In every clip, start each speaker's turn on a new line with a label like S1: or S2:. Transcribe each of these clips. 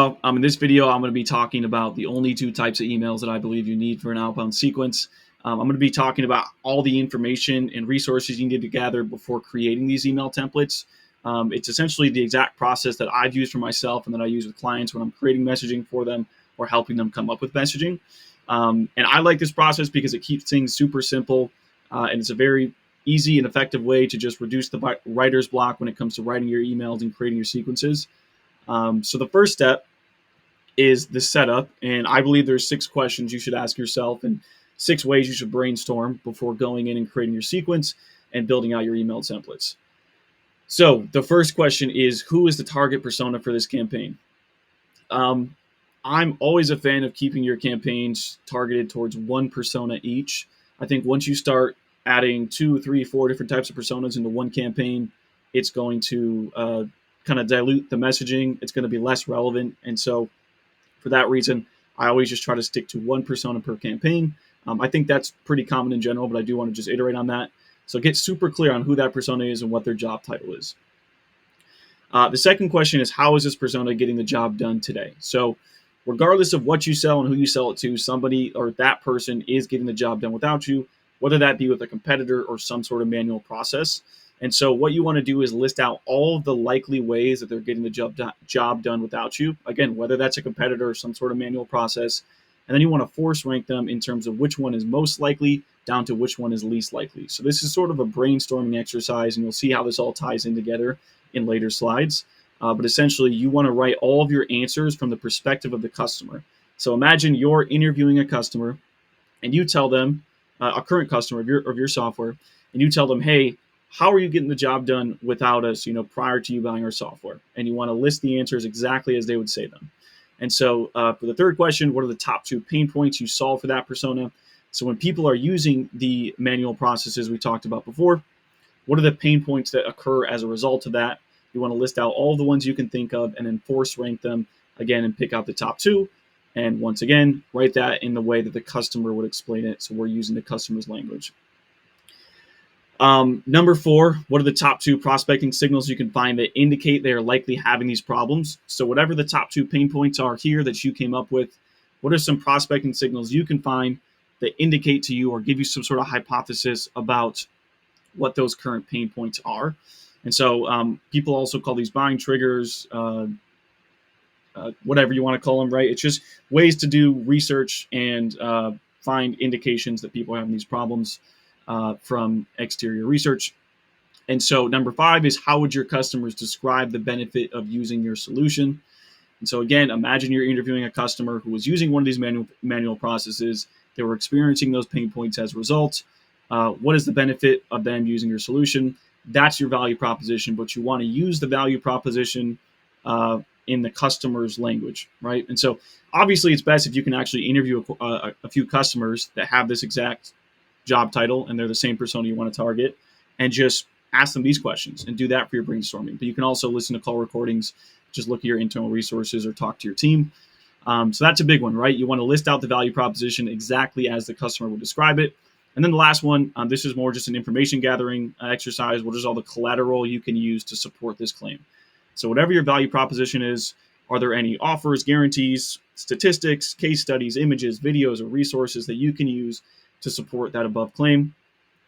S1: In this video, I'm going to be talking about the only two types of emails that I believe you need for an outbound sequence. I'm going to be talking about all the information and resources you need to gather before creating these email templates. It's essentially the exact process that I've used for myself and that I use with clients when I'm creating messaging for them or helping them come up with messaging. And I like this process because it keeps things super simple, and it's a very easy and effective way to just reduce the writer's block when it comes to writing your emails and creating your sequences. So the first step is the setup, and I believe there's 6 questions you should ask yourself and 6 ways you should brainstorm before going in and creating your sequence and building out your email templates. So the first question is, who is the target persona for this campaign? I'm always a fan of keeping your campaigns targeted towards one persona each. I think once you start adding 2, 3, 4 different types of personas into one campaign, it's going to kind of dilute the messaging. It's going to be less relevant. And so for that reason, I always just try to stick to one persona per campaign. I think that's pretty common in general, but I do want to just iterate on that. So get super clear on who that persona is and what their job title is. The second question is, how is this persona getting the job done today? So regardless of what you sell and who you sell it to, somebody or that person is getting the job done without you, whether that be with a competitor or some sort of manual process. And so what you want to do is list out all of the likely ways that they're getting the job done without you. Again, whether that's a competitor or some sort of manual process. And then you want to force rank them in terms of which one is most likely down to which one is least likely. So this is sort of a brainstorming exercise, and you'll see how this all ties in together in later slides. But essentially, you want to write all of your answers from the perspective of the customer. So imagine you're interviewing a customer, and you tell them, a current customer of your software, and you tell them, hey, how are you getting the job done without us, prior to you buying our software? And you want to list the answers exactly as they would say them. And so for the third question, what are the top 2 pain points you solve for that persona? So when people are using the manual processes we talked about before, what are the pain points that occur as a result of that? You want to list out all the ones you can think of and then force rank them again and pick out the top 2. And once again, write that in the way that the customer would explain it. So we're using the customer's language. Number 4, what are the top 2 prospecting signals you can find that indicate they are likely having these problems? So whatever the top 2 pain points are here that you came up with, what are some prospecting signals you can find that indicate to you or give you some sort of hypothesis about what those current pain points are? And so people also call these buying triggers, whatever you want to call them, right? It's just ways to do research and find indications that people are having these problems from exterior research. And so number 5 is, how would your customers describe the benefit of using your solution? And so again, imagine you're interviewing a customer who was using one of these manual processes. They were experiencing those pain points as a result. What is the benefit of them using your solution? That's your value proposition, but you want to use the value proposition in the customer's language, right? And so obviously it's best if you can actually interview a few customers that have this exact job title and they're the same persona you want to target, and just ask them these questions and do that for your brainstorming. But you can also listen to call recordings, just look at your internal resources or talk to your team. So that's a big one, right? You want to list out the value proposition exactly as the customer would describe it. And then the last one, this is more just an information gathering exercise. What is all the collateral you can use to support this claim? So whatever your value proposition is, are there any offers, guarantees, statistics, case studies, images, videos, or resources that you can use to support that above claim?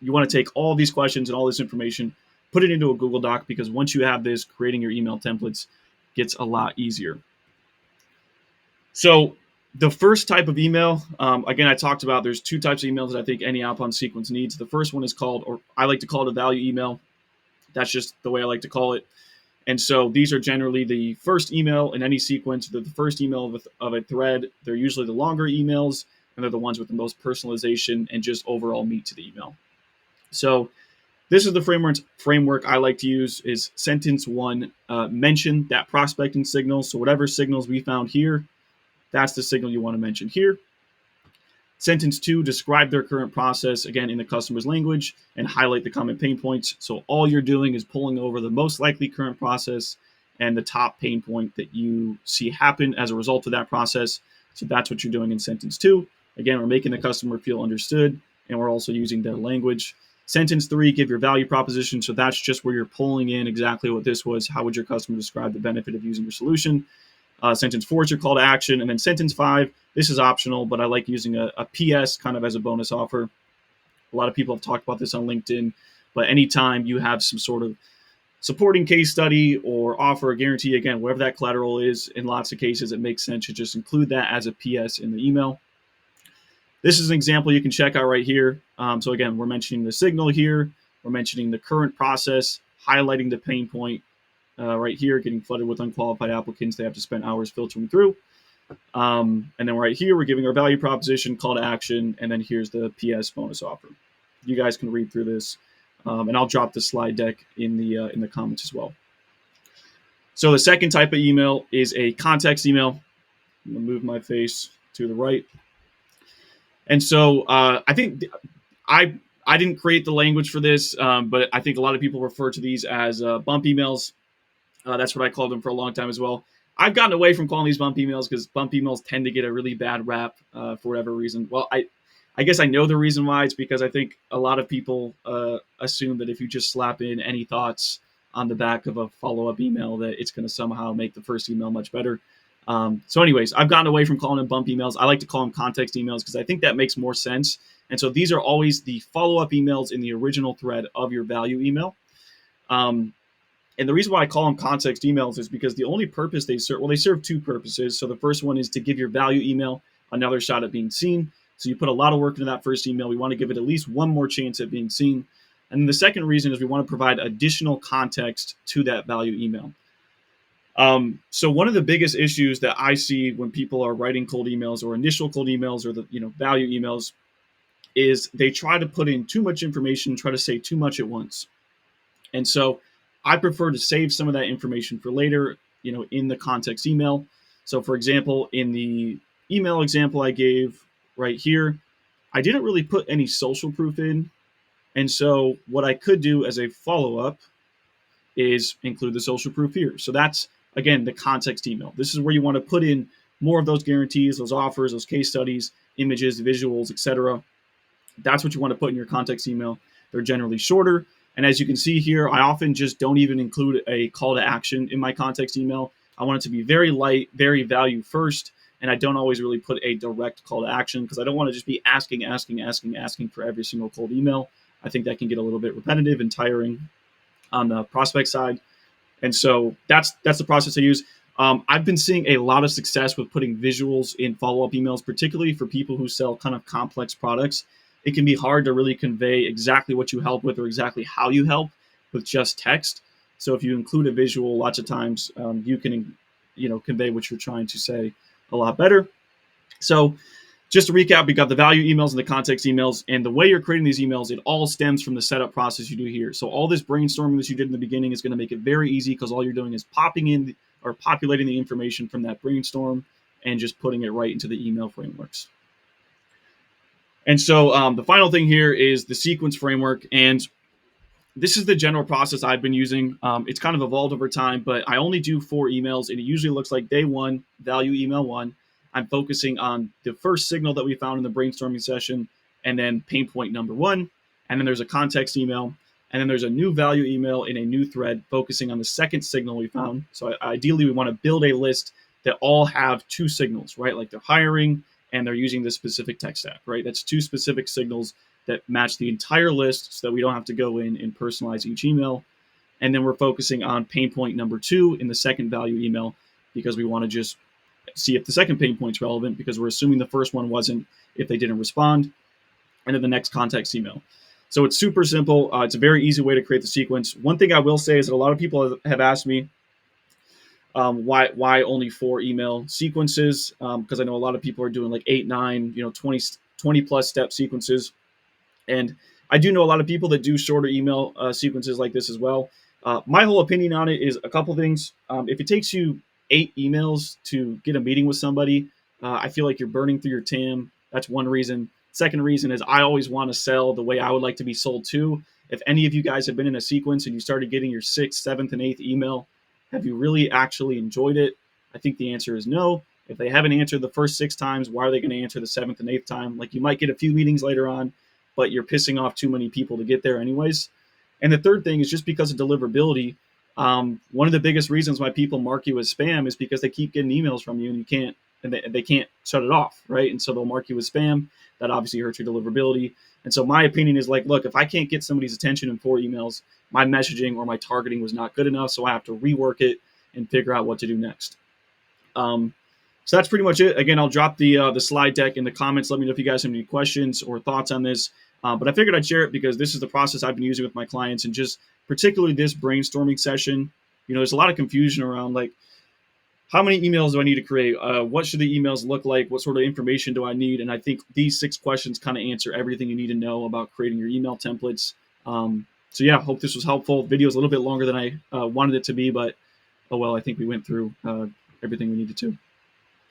S1: You want to take all these questions and all this information, put it into a Google Doc, because once you have this, creating your email templates gets a lot easier. So the first type of email, again, I talked about there's 2 types of emails that I think any outbound sequence needs. The first one is called, or I like to call it, a value email. That's just the way I like to call it. And so these are generally the first email in any sequence. They're the first email of a thread. They're usually the longer emails, and they're the ones with the most personalization and just overall meat to the email. So this is the framework I like to use. Is sentence 1, mention that prospecting signal. So whatever signals we found here, that's the signal you want to mention here. Sentence 2, describe their current process, again, in the customer's language, and highlight the common pain points. So all you're doing is pulling over the most likely current process and the top pain point that you see happen as a result of that process. So that's what you're doing in sentence 2. Again, we're making the customer feel understood, and we're also using their language. Sentence 3, give your value proposition. So that's just where you're pulling in exactly what this was. How would your customer describe the benefit of using your solution? Sentence 4 is your call to action. And then sentence 5, this is optional, but I like using a PS kind of as a bonus offer. A lot of people have talked about this on LinkedIn, but anytime you have some sort of supporting case study or offer a guarantee, again, whatever that collateral is, in lots of cases, it makes sense to just include that as a PS in the email. This is an example you can check out right here. So again, we're mentioning the signal here. We're mentioning the current process, highlighting the pain point right here, getting flooded with unqualified applicants they have to spend hours filtering through. And then right here, we're giving our value proposition, call to action, and then here's the PS bonus offer. You guys can read through this, and I'll drop the slide deck in the comments as well. So the second type of email is a context email. I'm gonna move my face to the right. And so I think I didn't create the language for this, but I think a lot of people refer to these as bump emails. That's what I called them for a long time as well. I've gotten away from calling these bump emails because bump emails tend to get a really bad rap for whatever reason. Well, I guess I know the reason why. It's because I think a lot of people assume that if you just slap in any thoughts on the back of a follow-up email, that it's going to somehow make the first email much better. So anyways, I've gotten away from calling them bump emails. I like to call them context emails because I think that makes more sense. And so these are always the follow-up emails in the original thread of your value email. And the reason why I call them context emails is because the only purpose they serve, well, they serve two purposes. So the first one is to give your value email another shot at being seen. So you put a lot of work into that first email. We want to give it at least one more chance at being seen. And then the second reason is we want to provide additional context to that value email. So one of the biggest issues that I see when people are writing cold emails or initial cold emails or the value emails is they try to put in too much information, try to say too much at once. And so I prefer to save some of that information for later, in the context email. So for example, in the email example I gave right here, I didn't really put any social proof in. And so what I could do as a follow-up is include the social proof here. So that's, again, the context email. This is where you want to put in more of those guarantees, those offers, those case studies, images, visuals, etc. That's what you want to put in your context email. They're generally shorter. And as you can see here, I often just don't even include a call to action in my context email. I want it to be very light, very value first. And I don't always really put a direct call to action because I don't want to just be asking for every single cold email. I think that can get a little bit repetitive and tiring on the prospect side. And so that's the process I use. I've been seeing a lot of success with putting visuals in follow-up emails, particularly for people who sell kind of complex products. It can be hard to really convey exactly what you help with or exactly how you help with just text. So if you include a visual, lots of times you can, convey what you're trying to say a lot better. So just to recap, we got the value emails and the context emails, and the way you're creating these emails, it all stems from the setup process you do here. So all this brainstorming that you did in the beginning is going to make it very easy because all you're doing is popping in or populating the information from that brainstorm and just putting it right into the email frameworks. And so the final thing here is the sequence framework. And this is the general process I've been using. It's kind of evolved over time, but I only do 4 emails, and it usually looks like day 1, value email 1. I'm focusing on the first signal that we found in the brainstorming session, and then pain point number 1. And then there's a context email. And then there's a new value email in a new thread focusing on the second signal we found. So ideally, we want to build a list that all have 2 signals, right? Like they're hiring and they're using this specific tech stack, right? That's 2 specific signals that match the entire list so that we don't have to go in and personalize each email. And then we're focusing on pain point number 2 in the second value email because we want to just see if the second pain point's relevant because we're assuming the first one wasn't if they didn't respond. And then the next context email. So it's super simple. It's a very easy way to create the sequence. One thing I will say is that a lot of people have asked me why only 4 email sequences, because I know a lot of people are doing like 8, 9, 20 plus step sequences. And I do know a lot of people that do shorter email sequences like this as well. My whole opinion on it is a couple things. If it takes you 8 emails to get a meeting with somebody, I feel like you're burning through your TAM. That's one reason. Second reason is I always want to sell the way I would like to be sold too. If any of you guys have been in a sequence and you started getting your 6th, 7th, and 8th email, have you really actually enjoyed it? I think the answer is no. If they haven't answered the first 6 times, why are they going to answer the 7th and 8th time? Like you might get a few meetings later on, but you're pissing off too many people to get there anyways. And the third thing is just because of deliverability, One of the biggest reasons why people mark you as spam is because they keep getting emails from you and they can't shut it off, right? And so they'll mark you as spam. That obviously hurts your deliverability. And so my opinion is like, look, if I can't get somebody's attention in 4 emails, my messaging or my targeting was not good enough. So I have to rework it and figure out what to do next. So that's pretty much it. Again, I'll drop the slide deck in the comments. Let me know if you guys have any questions or thoughts on this. But I figured I'd share it because this is the process I've been using with my clients, and just particularly this brainstorming session. There's a lot of confusion around like how many emails do I need to create? What should the emails look like? What sort of information do I need? And I think these 6 questions kind of answer everything you need to know about creating your email templates. So yeah, hope this was helpful. Video is a little bit longer than I wanted it to be, but oh well, I think we went through everything we needed to.